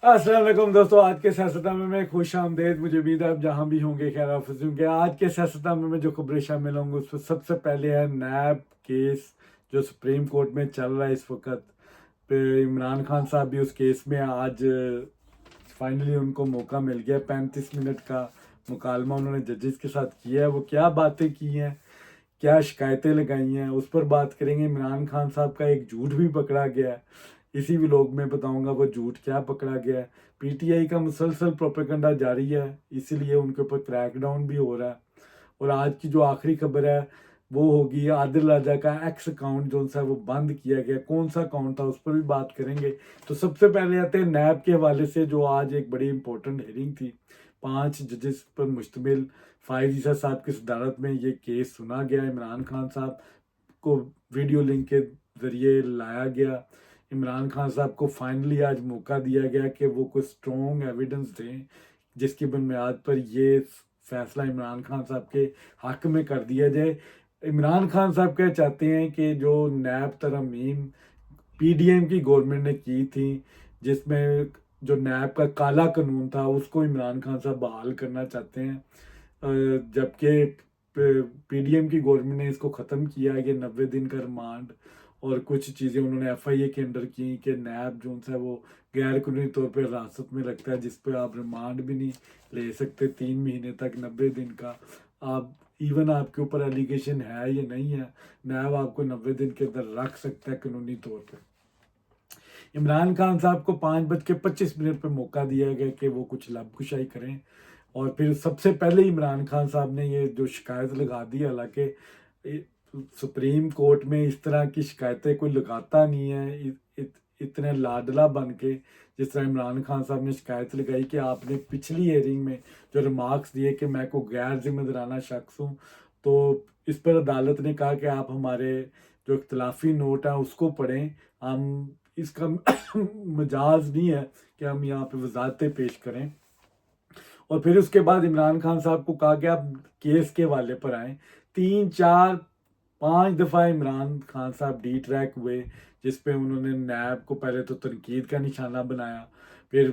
अस्सलाम वालेकुम दोस्तों, आज के सियासतनामे में खुश आमदेद। मुझे उम्मीद है आप जहाँ भी होंगे खैर हाफिज़ होंगे। आज के सियासतनामे में जो खबरें शामिल होंगी उसमें सबसे पहले है नैब केस जो सुप्रीम कोर्ट में चल रहा है इस वक्त। इमरान खान साहब भी उस केस में आज फाइनली उनको मौका मिल गया। 35 मिनट का मुकालमा उन्होंने जजेस के साथ किया है। वो क्या बातें की हैं, क्या शिकायतें लगाई हैं, उस पर बात करेंगे। इमरान खान साहब का एक झूठ भी पकड़ा गया है, इसी व्लॉग में बताऊंगा वो झूठ क्या पकड़ा गया है। पीटीआई का मुसलसल प्रोपेगेंडा जारी है, इसीलिए उनके ऊपर क्रैकडाउन भी हो रहा है। और आज की जो आखिरी खबर है वो होगी आदिल राजा का एक्स अकाउंट जो सा वो बंद किया गया। कौन सा अकाउंट था उस पर भी बात करेंगे। तो सबसे पहले आते हैं नैब के हवाले से, जो आज एक बड़ी इंपॉर्टेंट हेयरिंग थी। 5 जजेस पर मुश्तमिल फायद साहब की सदारत में ये केस सुना गया। इमरान खान साहब को वीडियो लिंक के जरिए लाया गया। इमरान खान साहब को फाइनली आज मौका दिया गया कि वो कोई स्ट्रॉन्ग एविडेंस दें जिसकी बुनियाद पर ये फैसला इमरान खान साहब के हक में कर दिया जाए। इमरान खान साहब क्या चाहते हैं कि जो नैब तरमीम पीडीएम की गवर्नमेंट ने की थी, जिसमें जो नैब का काला कानून था उसको इमरान खान साहब बहाल करना चाहते हैं। जबकि पीडीएम की गवर्नमेंट ने इसको ख़त्म किया है कि 90 दिन का रिमांड और कुछ चीज़ें उन्होंने एफआईए के अंडर की कि नैब जो है वो गैर कानूनी तौर पर हिरासत में रखता है, जिस पर आप रिमांड भी नहीं ले सकते 3 महीने तक, 90 दिन का। आप इवन आपके ऊपर एलिगेशन है या नहीं है, नैब आपको 90 दिन के अंदर रख सकता है कानूनी तौर पर। इमरान खान साहब को 5:25 पर मौका दिया गया कि वो कुछ लबकुशाई करें। और फिर सबसे पहले इमरान खान साहब ने ये जो शिकायत लगा दी, हालांकि सुप्रीम कोर्ट में इस तरह की शिकायतें कोई लगाता नहीं है इतने लाडला बन के, जिस तरह इमरान खान साहब ने शिकायत लगाई कि आपने पिछली हेयरिंग में जो रिमार्क्स दिए कि मैं को गैर जिम्मेदाराना शख्स हूँ। तो इस पर अदालत ने कहा कि आप हमारे जो इख्तलाफी नोट है उसको पढ़ें, हम इसका मजाज नहीं है कि हम यहाँ पे वजाहतें पेश करें। और फिर उसके बाद इमरान खान साहब को कहा कि आप केस के हवाले पर आए। 3 4 5 दफ़ा इमरान खान साहब डी ट्रैक हुए, जिस पे उन्होंने नैब को पहले तो तनकीद का निशाना बनाया, फिर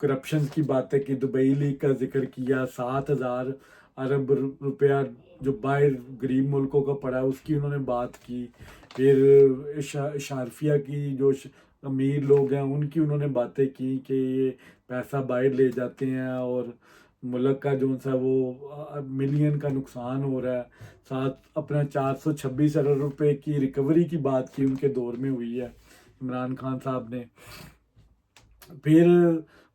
करप्शन की बातें की, दुबई लीग का जिक्र किया, 7,000 अरब रुपया जो बाहर गरीब मुल्कों का पड़ा उसकी उन्होंने बात की। फिर शारफिया की जो अमीर लोग हैं उनकी उन्होंने बातें की कि ये पैसा बाहर ले जाते हैं और मुल्क का जो सा वो मिलियन का नुकसान हो रहा है। साथ अपना 426 अरब रुपए की रिकवरी की बात की उनके दौर में हुई है इमरान खान साहब ने। फिर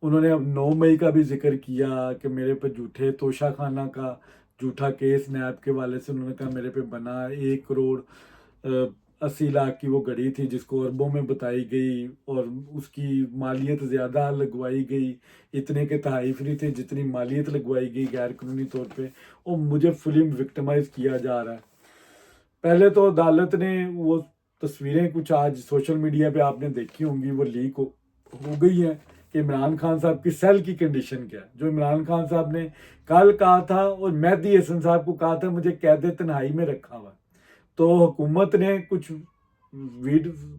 उन्होंने अब 9 मई का भी जिक्र किया कि मेरे पे झूठे तोशा खाना का झूठा केस नैब के वाले से उन्होंने कहा मेरे पे बना 1 करोड़ 80 लाख की वो घड़ी थी जिसको अरबों में बताई गई और उसकी मालियत ज़्यादा लगवाई गई। इतने के तहफ़ नहीं थे जितनी मालियत लगवाई गई गैर कानूनी तौर पे, और मुझे फुली विक्टिमाइज किया जा रहा है। पहले तो अदालत ने वो तस्वीरें कुछ आज सोशल मीडिया पे आपने देखी होंगी, वो लीक हो गई है कि इमरान खान साहब की सेल की कंडीशन क्या है। जो इमरान खान साहब ने कल कहा था और मेहदी हसन साहब को कहा था मुझे कैद तन्हाई में रखा हुआ, तो हुकूमत ने कुछ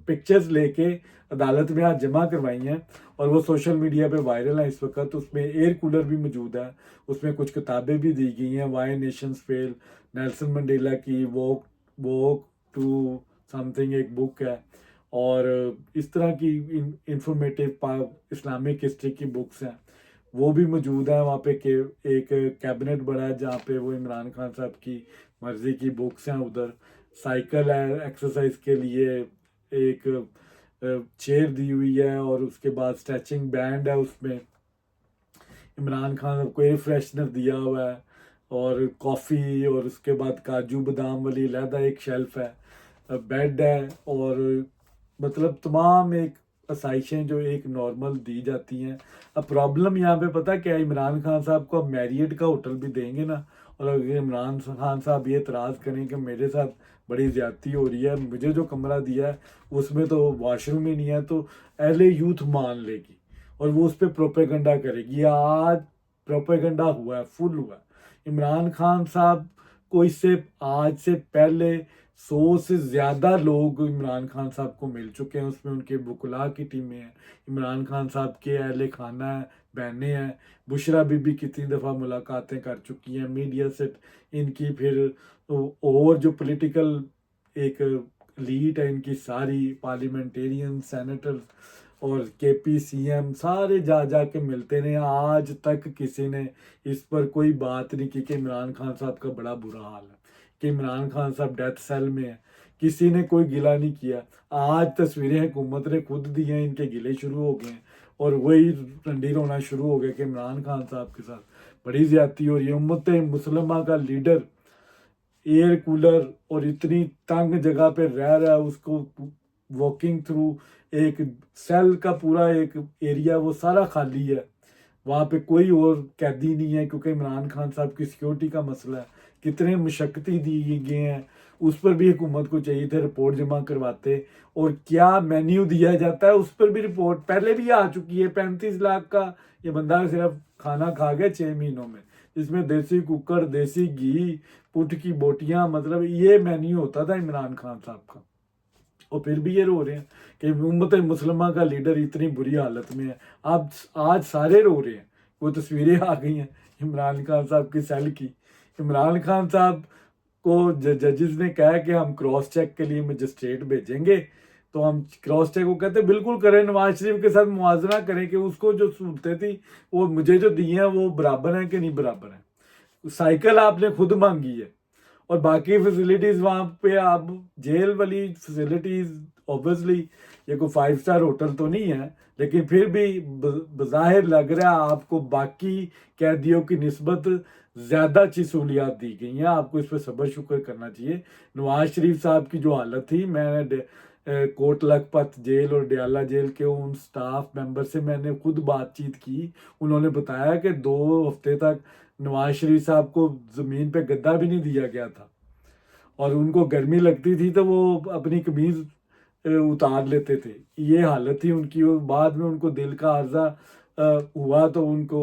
पिक्चर्स लेके अदालत में आज जमा करवाई हैं और वो सोशल मीडिया पे वायरल है इस वक्त। उसमें एयर कूलर भी मौजूद है, उसमें कुछ किताबें भी दी गई हैं, why nations fail, Nelson Mandela की वॉक वॉक टू समथिंग एक बुक है, और इस तरह की इंफॉर्मेटिव इस्लामिक हिस्ट्री की बुक्स हैं वो भी मौजूद है वहाँ पे। एक कैबिनेट बड़ा है जहाँ पे वो इमरान खान साहब की मर्जी की बुक्स हैं। उधर साइकिल है एक्सरसाइज के लिए, एक चेयर दी हुई है, और उसके बाद स्ट्रेचिंग बैंड है, उसमें इमरान खान साहब को एयर फ्रेशनर दिया हुआ है, और कॉफ़ी, और उसके बाद काजू बादाम वाली अलहदा एक शेल्फ है, बेड है, और मतलब तमाम एक आसाइशें जो एक नॉर्मल दी जाती हैं। अब प्रॉब्लम यहाँ पे पता क्या है, इमरान खान साहब को अब मैरियट का होटल भी देंगे ना, और अगर इमरान खान साहब ये एतराज़ करें कि मेरे साथ बड़ी ज़्यादती हो रही है, मुझे जो कमरा दिया है उसमें तो वॉशरूम ही नहीं है, तो एलए यूथ मान लेगी और वो उस पर प्रोपेगंडा करेगी। आज प्रोपेगंडा हुआ है, फुल हुआ है। इमरान खान साहब को इससे आज से पहले 100 से ज़्यादा लोग इमरान खान साहब को मिल चुके हैं, उसमें उनके वकुला की टीमें हैं, इमरान खान साहब के अहले खाना है, बहनें हैं, बुशरा बीबी कितनी दफ़ा मुलाकातें कर चुकी हैं मीडिया से इनकी, फिर और जो पॉलिटिकल एक लीड है इनकी सारी, पार्लियामेंटेरियन, सेनेटर और केपी सीएम सारे जा जा के मिलते रहे। आज तक किसी ने इस पर कोई बात नहीं की कि इमरान खान साहब का बड़ा बुरा हाल है, कि इमरान खान साहब डेथ सेल में है, किसी ने कोई गिला नहीं किया। आज तस्वीरें हुकूमत ने खुद दी हैं, इनके गिले शुरू हो गए हैं और वही रंडी रोना शुरू हो गया कि इमरान खान साहब के साथ बड़ी ज्यादती हो रही है। उम्मत मुसलमा का लीडर एयर कूलर और इतनी तंग जगह पे रह रहा है, उसको वॉकिंग थ्रू एक सेल का पूरा एक एरिया वो सारा खाली है, वहाँ पे कोई और कैदी नहीं है क्योंकि इमरान खान साहब की सिक्योरिटी का मसला है। कितने मशक्क़ती दी गए हैं, उस पर भी हुकूमत को चाहिए थे रिपोर्ट जमा करवाते, और क्या मेन्यू दिया जाता है उस पर भी रिपोर्ट पहले भी आ चुकी है। 35 लाख का ये बंदा सिर्फ खाना खा गया 6 महीनों में, जिसमें देसी कुकर, देसी घी, पुट की बोटियां, मतलब ये मेन्यू होता था इमरान खान साहब का। और फिर भी ये रो रहे हैं कि उम्मत मुसलमान का लीडर इतनी बुरी हालत में है। अब आज सारे रो रहे हैं, वो तस्वीरें आ गई हैं इमरान खान साहब की सेल की। इमरान खान साहब को जजेस ने कहा कि हम क्रॉस चेक के लिए मजिस्ट्रेट भेजेंगे, तो हम क्रॉस चेक को कहते बिल्कुल करें, नवाज शरीफ के साथ मुआवजा करें कि उसको जो सहूलतें थी वो मुझे जो दी हैं वो बराबर हैं कि नहीं बराबर हैं। साइकिल आपने खुद मांगी है और बाकी फैसिलिटीज वहाँ पे आप जेल वाली फैसिलिटीज, ऑब्वियसली ये कोई 5 स्टार होटल तो नहीं है, लेकिन फिर भी बज़ाहिर लग रहा है आपको बाकी कैदियों की निस्बत ज़्यादा अच्छी सहूलियात दी गई हैं। आपको इस पर सब्र शुक्र करना चाहिए। नवाज शरीफ साहब की जो हालत थी, मैंने कोट लखपत जेल और डयाला जेल के उन स्टाफ मेंबर से मैंने खुद बातचीत की, उन्होंने बताया कि 2 हफ्ते तक नवाज शरीफ साहब को ज़मीन पे गद्दा भी नहीं दिया गया था, और उनको गर्मी लगती थी तो वो अपनी कमीज़ उतार लेते थे। ये हालत थी उनकी, और बाद में उनको दिल का आर्जा हुआ तो उनको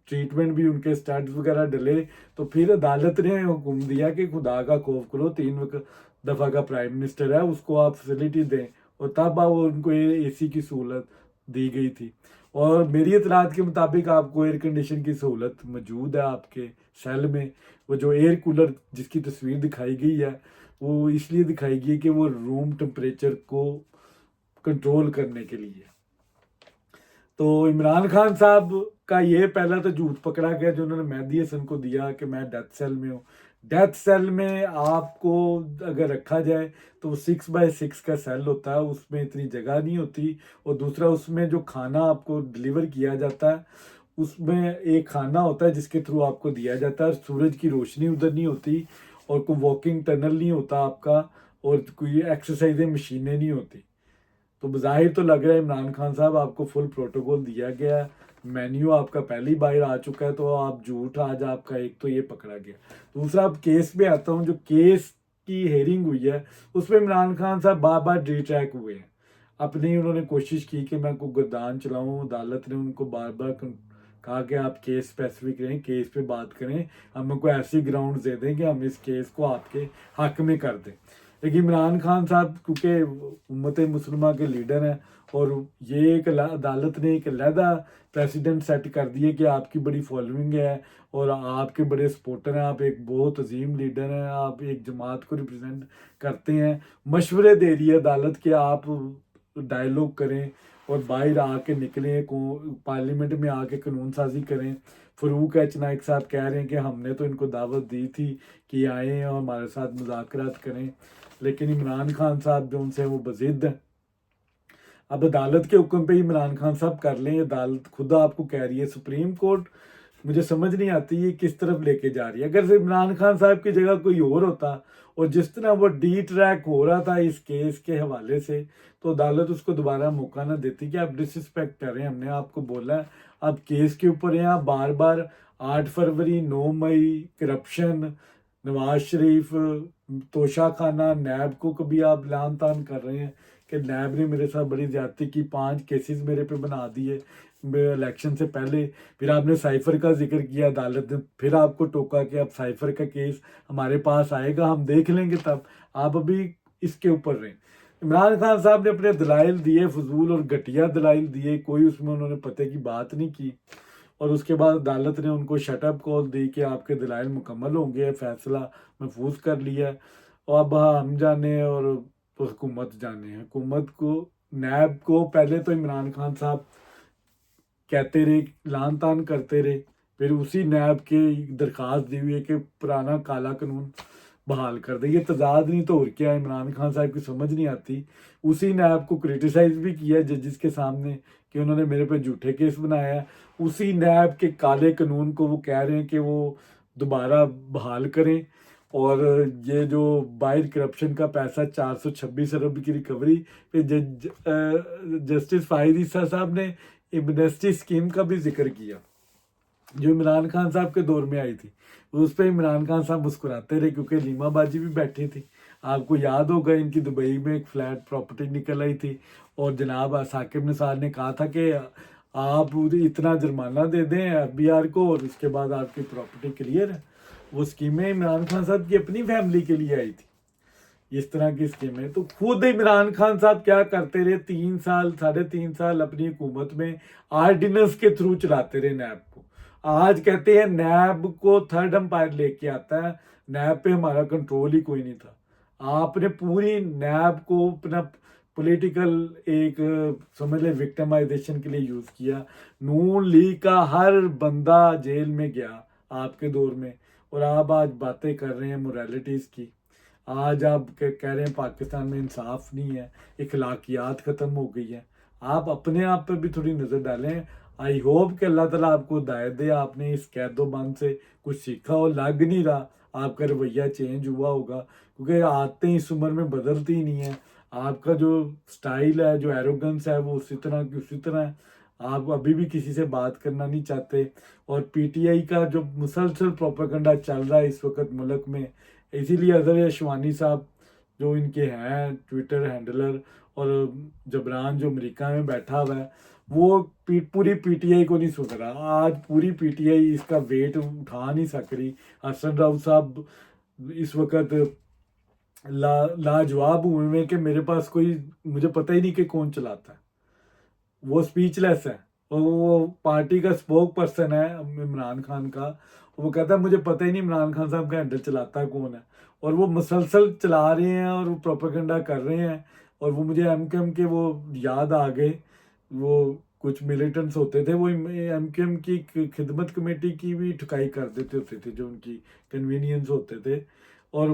ट्रीटमेंट भी, उनके स्टड्स वगैरह डले, तो फिर अदालत ने हुक्म दिया कि खुदा का खौफ करो, 3 दफ़ा का प्राइम मिनिस्टर है, उसको आप फैसिलिटी दें, और तब उनको एसी की सहूलत दी गई थी। और मेरी इतलात के मुताबिक आपको एयर कंडीशन की सहूलत मौजूद है आपके सेल में। वो जो एयर कूलर जिसकी तस्वीर दिखाई गई है वो इसलिए दिखाई गई है कि वो रूम टेम्परेचर को कंट्रोल करने के लिए। तो इमरान खान साहब का ये पहला तो झूठ पकड़ा गया जो उन्होंने मेहदी हसन को दिया कि मैं डेथ सेल में हूँ। डेथ सेल में आपको अगर रखा जाए तो वो 6x6 का सेल होता है, उसमें इतनी जगह नहीं होती, और दूसरा उसमें जो खाना आपको डिलीवर किया जाता है उसमें एक खाना होता है जिसके थ्रू आपको दिया जाता है, सूरज की रोशनी उधर नहीं होती, और कोई वॉकिंग टनल नहीं होता आपका, और कोई एक्सरसाइजें मशीनें नहीं होती। तो बज़ाहिर तो लग रहा है इमरान खान साहब आपको फुल प्रोटोकॉल दिया गया है, मेन्यू आपका पहली बार आ चुका है, तो आप झूठ आज आपका एक तो ये पकड़ा गया। दूसरा अब केस पे आता हूँ, जो केस की हेयरिंग हुई है उसमें इमरान खान साहब बार बार डिट्रैक हुए हैं। अपनी उन्होंने कोशिश की कि मैं को गर्दान चलाऊं, अदालत ने उनको बार बार कहा कि आप केस स्पेसिफिक रहें, केस पे बात करें, हमें कोई ऐसी ग्राउंड दे दें कि हम इस केस को आपके हक में कर दें। लेकिन इमरान खान साहब क्योंकि उम्मत मुसलमान के लीडर हैं, और ये एक अदालत ने एक अलहदा प्रेसिडेंट सेट कर दिए कि आपकी बड़ी फॉलोइंग है और आपके बड़े सपोर्टर हैं, आप एक बहुत अजीम लीडर हैं, आप एक जमात को रिप्रेजेंट करते हैं, मशवरे दे रही है अदालत कि आप डायलॉग करें और बाहर आके निकलें, पार्लियामेंट में आके कानून साजी करें। फ़रूक एच नाइक साहब कह रहे हैं कि हमने तो इनको दावत दी थी कि आए और हमारे साथ मुज़ाकरात करें, लेकिन इमरान खान साहब जो उनसे वो बज़िद हैं। अब अदालत के हुक्म पे इमरान खान साहब कर लें, अदालत खुद आपको कह रही है, सुप्रीम कोर्ट मुझे समझ नहीं आती ये किस तरफ लेके जा रही है। अगर इमरान खान साहब की जगह कोई और होता और जिस तरह वो डिट्रैक हो रहा था इस केस के हवाले से, तो अदालत उसको दोबारा मौका ना देती कि आप डिसरिस्पेक्ट कर रहे हैं, हमने आपको बोला है आप केस के ऊपर हैं, आप बार बार 8 फरवरी 9 मई करप्शन, नवाज शरीफ, तोशा खाना, नैब को कभी आप लान तान कर रहे हैं कि नैब ने मेरे साथ बड़ी ज्यादती की, 5 केसेस मेरे पे बना दिए इलेक्शन से पहले। फिर आपने साइफर का जिक्र किया, अदालत ने फिर आपको टोका कि अब साइफर का केस हमारे पास आएगा, हम देख लेंगे तब। आप अभी इसके ऊपर रहे। इमरान खान साहब ने अपने दलाइल दिए, फजूल और घटिया दलाइल दिए, कोई उसमें उन्होंने पते की बात नहीं की। और उसके बाद अदालत ने उनको शटअप कॉल दी कि आपके दलाइल मुकम्मल होंगे, फैसला महफूज कर लिया। और अब हम जाने और हुकूमत जाने, हुकूमत को, नैब को पहले तो इमरान खान साहब कहते रहे, लान तान करते रहे, फिर उसी नैब के दरखास्त दी हुई है कि पुराना काला कानून बहाल कर दे। ये तजाद नहीं तो और क्या है, इमरान खान साहब की समझ नहीं आती। उसी नैब को क्रिटिसाइज भी किया जजेस के सामने कि उन्होंने मेरे पे झूठे केस बनाया है। उसी नैब के काले कानून को वो कह रहे हैं कि वो दोबारा बहाल करें। और ये जो बाहर करप्शन का पैसा 426 अरब की रिकवरी पे जस्टिस फाहिद ईसा साहब ने एमनेस्टी स्कीम का भी जिक्र किया जो इमरान खान साहब के दौर में आई थी। उस पर इमरान खान साहब मुस्कुराते रहे क्योंकि लीमा बाजी भी बैठी थी। आपको याद होगा इनकी दुबई में एक फ्लैट प्रॉपर्टी निकल आई थी और जनाब साकिब निसार ने कहा था कि आप इतना जुर्माना दे दें FBI को और उसके बाद आपकी प्रॉपर्टी क्लियर है। वो स्कीमें इमरान खान साहब की अपनी फैमिली के लिए आई थी, इस तरह की स्कीमें। तो खुद इमरान खान साहब क्या करते रहे, 3 साल 3.5 साल अपनी हुकूमत में आर्डिनेंस के थ्रू चलाते रहे नैब को। आज कहते हैं नैब को थर्ड एम्पायर लेके आता है, नैब पे हमारा कंट्रोल ही कोई नहीं था। आपने पूरी नैब को अपना पॉलिटिकल एक समझ ले विक्टिमाइजेशन के लिए यूज किया। नून लीग का हर बंदा जेल में गया आपके दौर में, और आप आज बातें कर रहे हैं मोरालिटीज की। आज आप कह रहे हैं पाकिस्तान में इंसाफ नहीं है, इखलाकियात ख़त्म हो गई है। आप अपने आप पर भी थोड़ी नज़र डालें। आई होप कि अल्लाह ताला आपको हिदायत दे, आपने इस कैदोबंद से कुछ सीखा हो। लग नहीं रहा आपका रवैया चेंज हुआ होगा, क्योंकि आते इस उम्र में बदलती ही नहीं है। आपका जो स्टाइल है, जो एरोगेंस है, वो उसी तरह की उसी तरह है। आप अभी भी किसी से बात करना नहीं चाहते। और PTI का जो मुसलसल प्रोपेगेंडा चल रहा है इस वक्त मुल्क में, इसीलिए अजहर अशवानी साहब जो इनके हैं ट्विटर हैंडलर, और जबरान जो अमेरिका में बैठा हुआ है, वो पूरी PTI को नहीं सुन रहा। आज पूरी PTI इसका वेट उठा नहीं सक रही। हसन राउत साहब इस वक्त लाजवाब हुए में कि मेरे पास कोई, मुझे पता ही नहीं कि कौन चलाता है। वो स्पीचलेस है। और वो पार्टी का स्पोक पर्सन है इमरान खान का। वो कहता है मुझे पता ही नहीं इमरान खान साहब का हैंडल चलाता कौन है। और वो मुसलसल चला रहे हैं और वो प्रोपेगेंडा कर रहे हैं। और वो मुझे MKM के वो याद आ गए, वो कुछ मिलिटेंट्स होते थे, वो MKM की खिदमत कमेटी की भी ठुकाई कर देते होते थे, जो उनकी कन्वीनियंस होते थे। और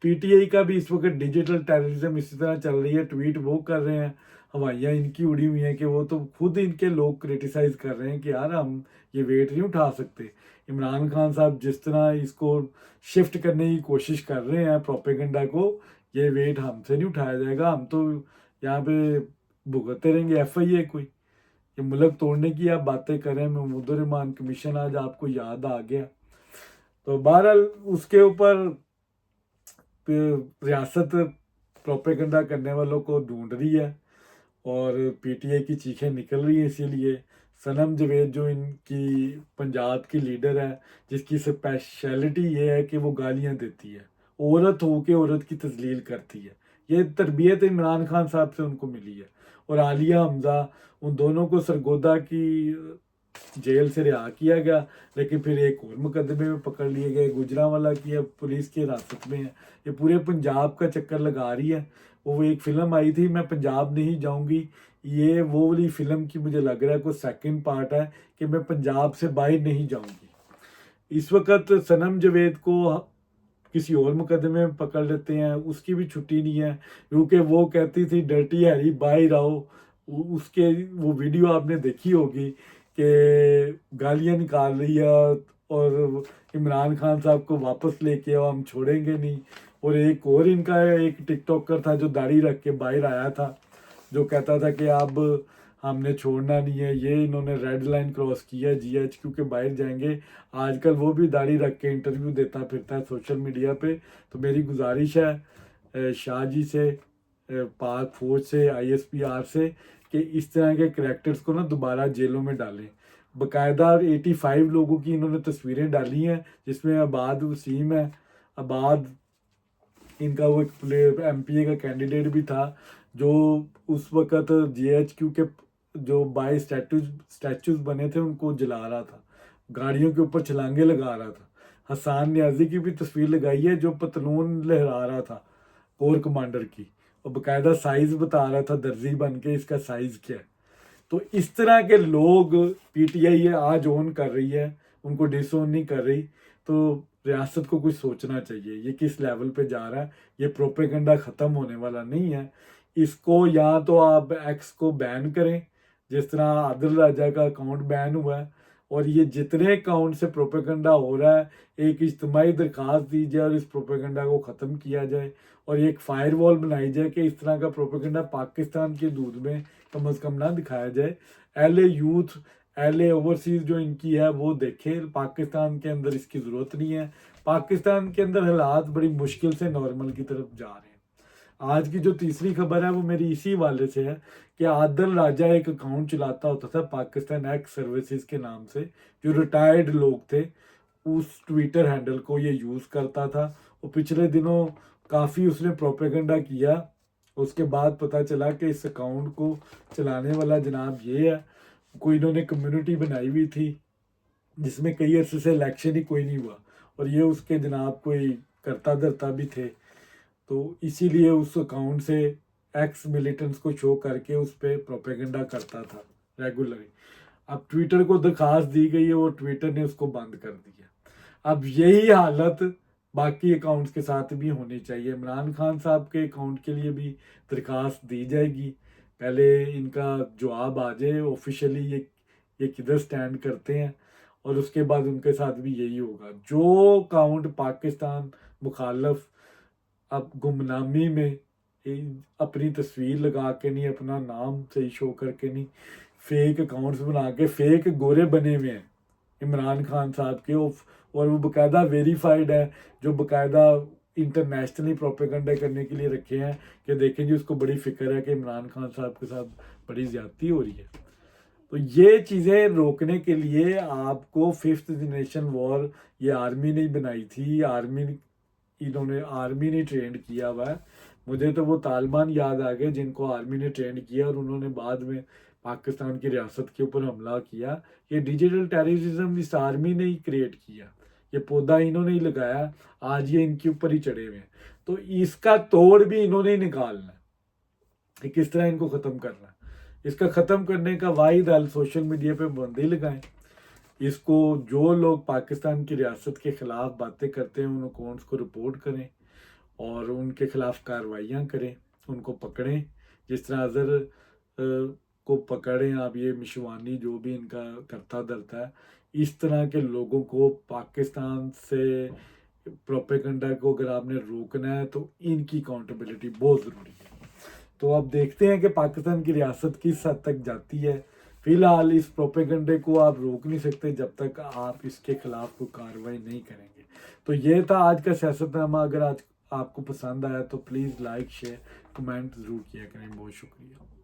PTI का भी इस वक्त डिजिटल टेररिज्म इसी तरह चल रही है। ट्वीट वो कर रहे हैं, हवाइयाँ इनकी उड़ी हुई हैं कि वो तो खुद इनके लोग क्रिटिसाइज कर रहे हैं कि यार हम ये वेट नहीं उठा सकते। इमरान खान साहब जिस तरह इसको शिफ्ट करने की कोशिश कर रहे हैं प्रोपेगेंडा को, ये वेट हमसे नहीं उठाया जाएगा। हम तो यहाँ पे भुगतते रहेंगे। FIA कोई, ये मुल्क तोड़ने की आप बातें करें। महमूद रहमान कमीशन आज आपको याद आ गया। तो बहरहाल उसके ऊपर रियासत प्रोपेगेंडा करने वालों को ढूंढ रही है और PTI की चीखें निकल रही हैं। इसीलिए सनम जवेद जो इनकी पंजाब की लीडर है, जिसकी स्पेशलिटी ये है कि वो गालियां देती है, औरत हो के औरत की तजलील करती है। ये तरबियत इमरान खान साहब से उनको मिली है। और आलिया हमजा, उन दोनों को सरगोदा की जेल से रिहा किया गया, लेकिन फिर एक और मुकदमे में पकड़ लिए गए। गुजरांवाला की अब पुलिस की हिरासत में है। ये पूरे पंजाब का चक्कर लगा रही है। वो एक फिल्म आई थी, मैं पंजाब नहीं जाऊंगी, ये वो वाली फिल्म की मुझे लग रहा है कोई सेकंड पार्ट है कि मैं पंजाब से बाहर नहीं जाऊंगी। इस वक्त सनम जवेद को किसी और मुकदमे में पकड़ लेते हैं, उसकी भी छुट्टी नहीं है, क्योंकि वो कहती थी डर्टी हैरी बाहर आओ। उसके वो वीडियो आपने देखी होगी कि गालियां निकाल रही है और इमरान खान साहब को वापस लेके आओ, हम छोड़ेंगे नहीं। और एक और इनका एक टिकटॉकर था जो दाढ़ी रख के बाहर आया था, जो कहता था कि अब हमने छोड़ना नहीं है। ये इन्होंने रेड लाइन क्रॉस किया GHQ के बाहर जाएंगे। आजकल वो भी दाढ़ी रख के इंटरव्यू देता फिरता है सोशल मीडिया पे। तो मेरी गुजारिश है शाह जी से, पाक फौज से, ISPR से, कि इस तरह के करैक्टर्स को ना दोबारा जेलों में डालें। बाकायदा 85 लोगों की इन्होंने तस्वीरें डाली हैं, जिसमें आबाद वसीम है। आबाद इनका वो एक MPA का कैंडिडेट भी था, जो उस वक़्त GHQ के जो बाई स्टैचूज बने थे उनको जला रहा था, गाड़ियों के ऊपर छलांगे लगा रहा था। हसान न्याजी की भी तस्वीर लगाई है, जो पतलून लहरा रहा था कोर कमांडर की, और बाकायदा साइज़ बता रहा था दर्जी बन के, इसका साइज़ क्या है। तो इस तरह के लोग PTI आज ऑन कर रही है, उनको डिसऑन नहीं कर रही। तो रियासत को कुछ सोचना चाहिए, ये किस लेवल पे जा रहा है। ये प्रोपेगेंडा ख़त्म होने वाला नहीं है। इसको या तो आप X को बैन करें, जिस तरह आदिल राजा का अकाउंट बैन हुआ है, और ये जितने अकाउंट से प्रोपेगेंडा हो रहा है, एक इज्तिमाई दरख्वास्त दी जाए और इस प्रोपेगेंडा को ख़त्म किया जाए, और एक फायरवॉल बनाई जाए कि इस तरह का प्रोपेगेंडा पाकिस्तान की हदूद में कम अज़ कम ना दिखाया जाए। LA यूथ, LA ओवरसीज जो इनकी है वो देखे, पाकिस्तान के अंदर इसकी ज़रूरत नहीं है। पाकिस्तान के अंदर हालात बड़ी मुश्किल से नॉर्मल की तरफ जा रहे हैं। आज की जो तीसरी खबर है वो मेरी इसी वाले से है कि आदिल राजा एक अकाउंट चलाता होता था पाकिस्तान एक्स सर्विसेज के नाम से, जो रिटायर्ड लोग थे, उस ट्विटर हैंडल को ये यूज़ करता था। और पिछले दिनों काफ़ी उसने प्रोपेगेंडा किया। उसके बाद पता चला कि इस अकाउंट को चलाने वाला जनाब ये है। कोई इन्होंने कम्युनिटी बनाई हुई थी जिसमें कई अर्से से इलेक्शन ही कोई नहीं हुआ, और ये उसके जनाब कोई करता धरता भी थे। तो इसीलिए उस अकाउंट से एक्स मिलिटेंट्स को शो करके उस पर प्रोपेगेंडा करता था रेगुलरली। अब ट्विटर को दरखास्त दी गई है और ट्विटर ने उसको बंद कर दिया। अब यही हालत बाकी अकाउंट्स के साथ भी होनी चाहिए। इमरान खान साहब के अकाउंट के लिए भी दरखास्त दी जाएगी, पहले इनका जवाब आ जाए ऑफिशियली ये किधर स्टैंड करते हैं, और उसके बाद उनके साथ भी यही होगा। जो अकाउंट पाकिस्तान मुखालफ अब गुमनामी में अपनी तस्वीर लगा के नहीं, अपना नाम सही शो करके नहीं, फेक अकाउंट्स बना के फेक गोरे बने हुए हैं इमरान खान साहब के, और वो बाकायदा वेरीफाइड है, जो बाकायदा इंटरनेशनली प्रोपेगेंडा करने के लिए रखे हैं कि देखें जी उसको बड़ी फिक्र है कि इमरान खान साहब के साथ बड़ी ज्यादती हो रही है। तो ये चीज़ें रोकने के लिए आपको 5th जनरेशन वॉर ये आर्मी ने बनाई थी, इन्होंने आर्मी ने ट्रेंड किया हुआ है। मुझे तो वो तालिबान याद आ गए जिनको आर्मी ने ट्रेंड किया और उन्होंने बाद में पाकिस्तान की रियासत के ऊपर हमला किया। ये डिजिटल टेररिज्म इस आर्मी ने ही क्रिएट किया, ये पौधा इन्होंने ही लगाया, आज ये इनके ऊपर ही चढ़े हुए हैं। तो इसका तोड़ भी इन्होंने ही निकालना है कि किस तरह इनको ख़त्म करना है। इसका ख़त्म करने का वाहिद हल सोशल मीडिया पे बंदी लगाएं। इसको जो लोग पाकिस्तान की रियासत के ख़िलाफ़ बातें करते हैं उन अकाउंट्स को रिपोर्ट करें और उनके ख़िलाफ़ कार्रवाइयाँ करें, उनको पकड़ें। जिस तरह अज़हर को पकड़ें आप, ये मिशवानी जो भी इनका करता धरता है, इस तरह के लोगों को पाकिस्तान से प्रोपेगेंडा को अगर आपने रोकना है तो इनकी अकाउंटेबिलिटी बहुत ज़रूरी है। तो अब देखते हैं कि पाकिस्तान की रियासत किस हद तक जाती है। फिलहाल इस प्रोपेगेंडे को आप रोक नहीं सकते जब तक आप इसके खिलाफ कोई कार्रवाई नहीं करेंगे। तो ये था आज का सियासतनामा। अगर आज आपको पसंद आया तो प्लीज़ लाइक शेयर कमेंट ज़रूर किया करें। बहुत शुक्रिया।